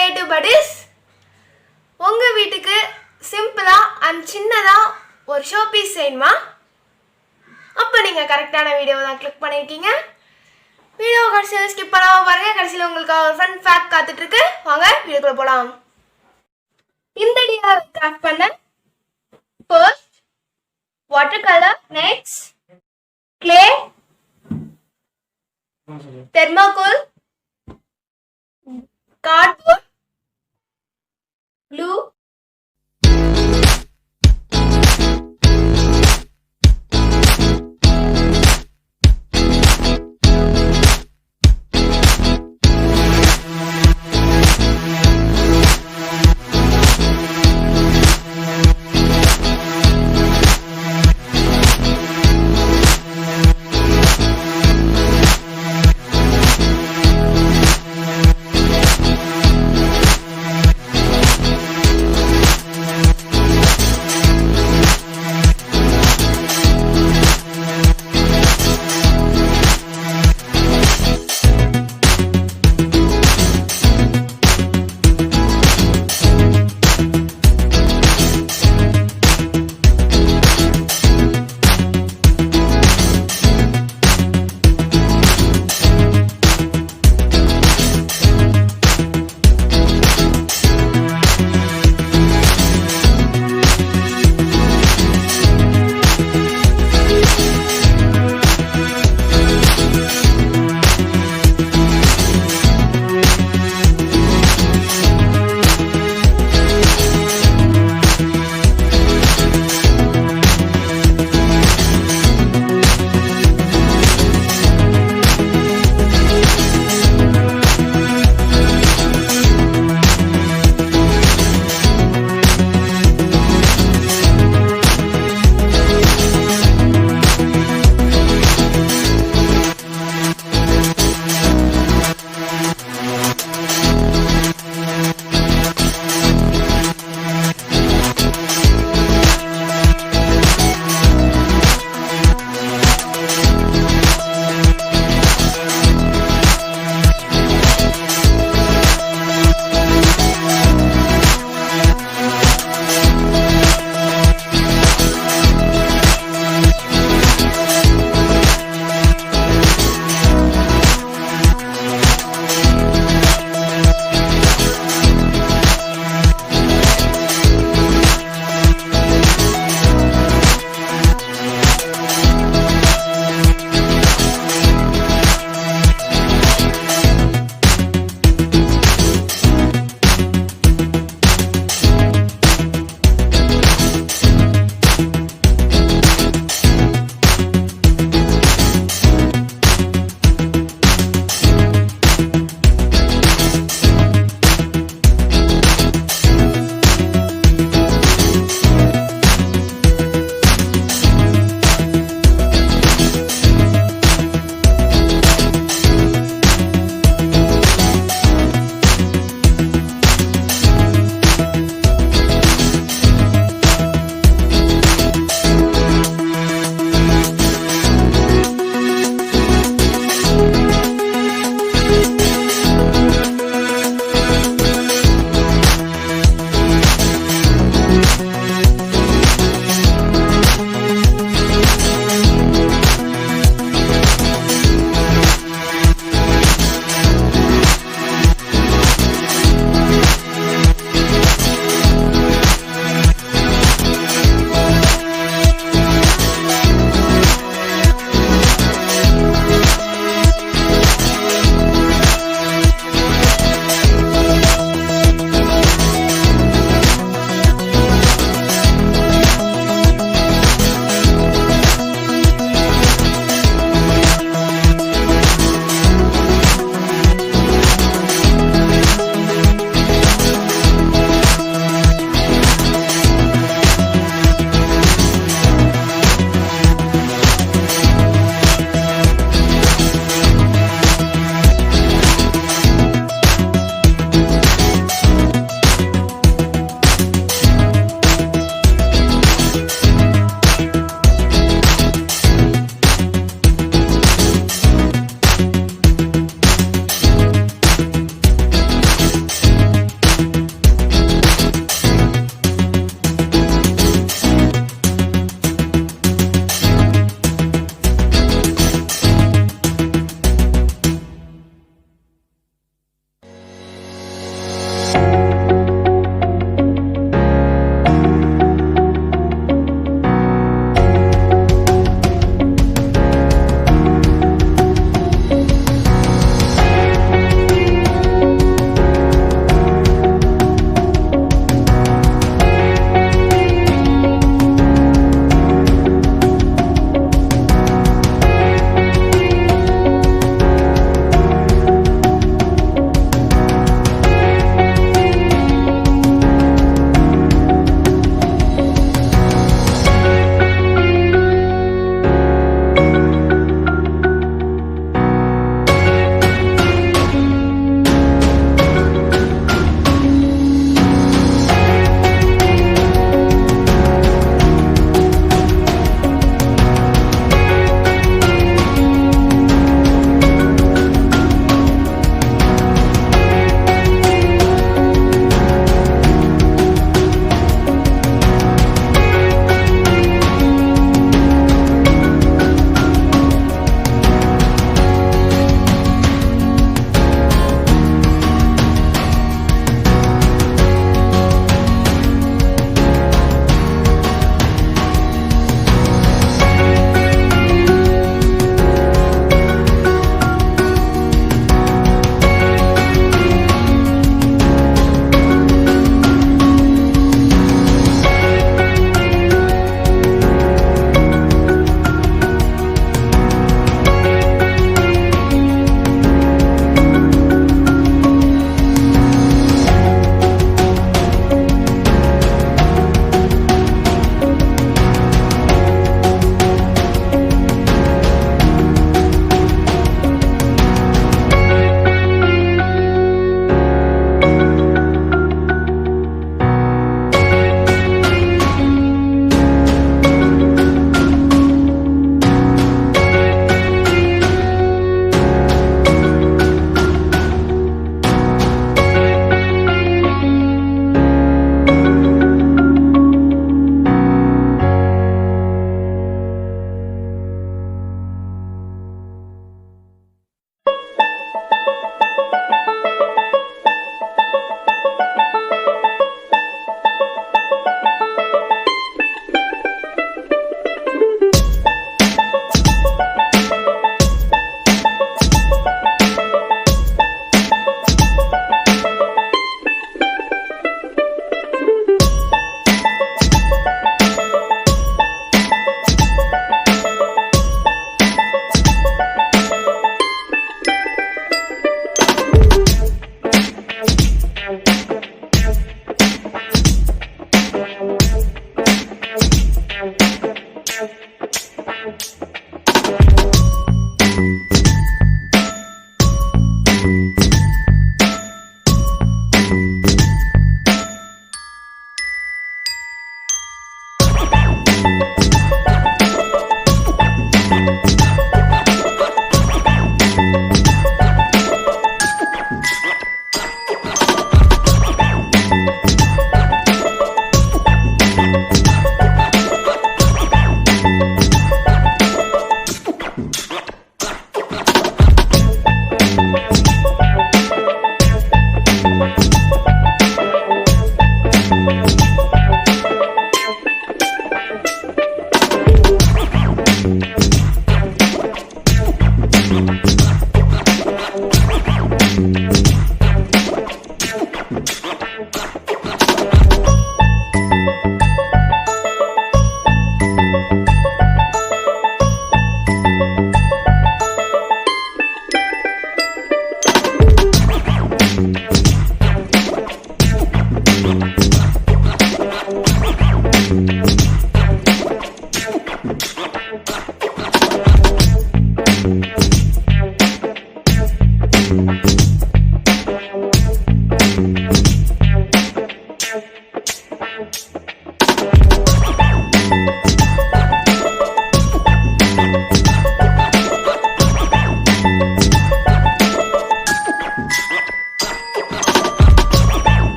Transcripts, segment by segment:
creative buddies. உங்க வீட்டுக்கு சிம்பிளா அண்ட் சின்னதா ஒரு ஷோ பீஸ் வேணுமா? அப்ப நீங்க கரெக்டான வீடியோவை தான் கிளிக் பண்ணிருக்கீங்க. வீடியோ கடைசியா ஸ்கிப் பண்ணாம பாருங்க. கடைசில உங்களுக்கு ஒரு ஃபன் ஃபேக்ட் காத்துட்டு இருக்கு. வாங்க வீடியோக்குள்ள போலாம். இந்த டிஆர் கிராஃப்ட் பண்ண first water colour, next clay, thermocol, cardboard, glue,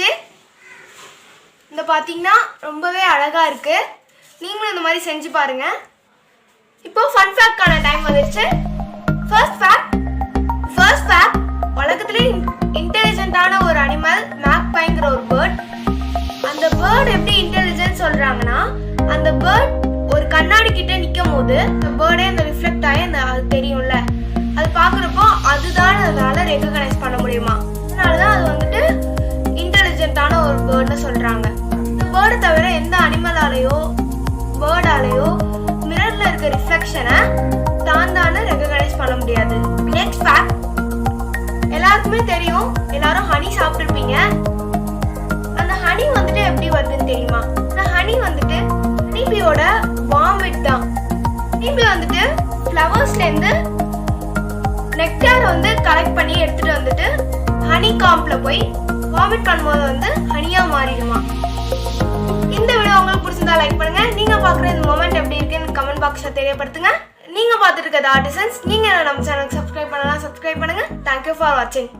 ஆயிடுச்சு. இந்த பார்த்தீங்கன்னா ரொம்பவே அழகாக இருக்குது. நீங்களும் இந்த மாதிரி செஞ்சு பாருங்கள். இப்போ ஃபன் ஃபேக்ட்கான டைம் வந்துடுச்சு. ஃபர்ஸ்ட் ஃபேக்ட் உலகத்திலே இன்டெலிஜென்ட்டான ஒரு அனிமல் மேக்பைங்கிற ஒரு பேர்ட். அந்த பேர்ட் எப்படி இன்டெலிஜென்ட் சொல்கிறாங்கன்னா, அந்த பேர்ட் ஒரு கண்ணாடி கிட்ட நிற்கும் போது அந்த பேர்டே அந்த ரிஃப்ளெக்ட் ஆகி அது தெரியும்ல, அது பார்க்குறப்போ அதுதான் அதனால ரெகக்னைஸ் பண்ண முடியுமா. அதனால தான் அது வந்துட்டு இன்டெலிஜென்ட்டான ஒரு பேர்ட்னு சொல்கிறாங்க. இந்த பேர்டை தவிர எந்த அனிமலாலேயோ பேர்டாலேயோ மிரரில் இருக்க ரிஃப்ளெக்ஷனை தானே ரெகக்னைஸ் பண்ண முடியாது. நெக்ஸ்ட் ஃபேக்ட், எல்லாருக்குமே தெரியும், எல்லாரும் ஹனி சாப்பிட்டுருப்பீங்க. அந்த ஹனி வந்துட்டு எப்படி வருதுன்னு தெரியுமா? அந்த ஹனி வந்துட்டு ஹனிபியோட வாமிட் தான். ஹனிபி வந்துட்டு ஃப்ளவர்ஸ்லேருந்து நெக்டாரை வந்து கலெக்ட் பண்ணி எடுத்துட்டு வந்துட்டு ஹனி காம்ப்ல போய் வாமிட் பண்ணும்போது வந்து ஹனியா மாறிடுமா. இந்த வீடியோ உங்களுக்கு பிடிச்சிருந்தா லைக் பண்ணுங்க. நீங்க பாக்குற இந்த மொமெண்ட் எப்படி இருக்குன்னு கமெண்ட் பாக்ஸ்ல தெரியப்படுத்துங்க. நீங்க பார்த்துட்டு இருக்கிறது ஆர்டிசன்ஸ். நீங்க நம்ம சேனலுக்கு சப்ஸ்கிரைப் பண்ணலாம், சப்ஸ்கிரைப் பண்ணுங்க. தேங்க்யூ ஃபார் வாட்சிங்.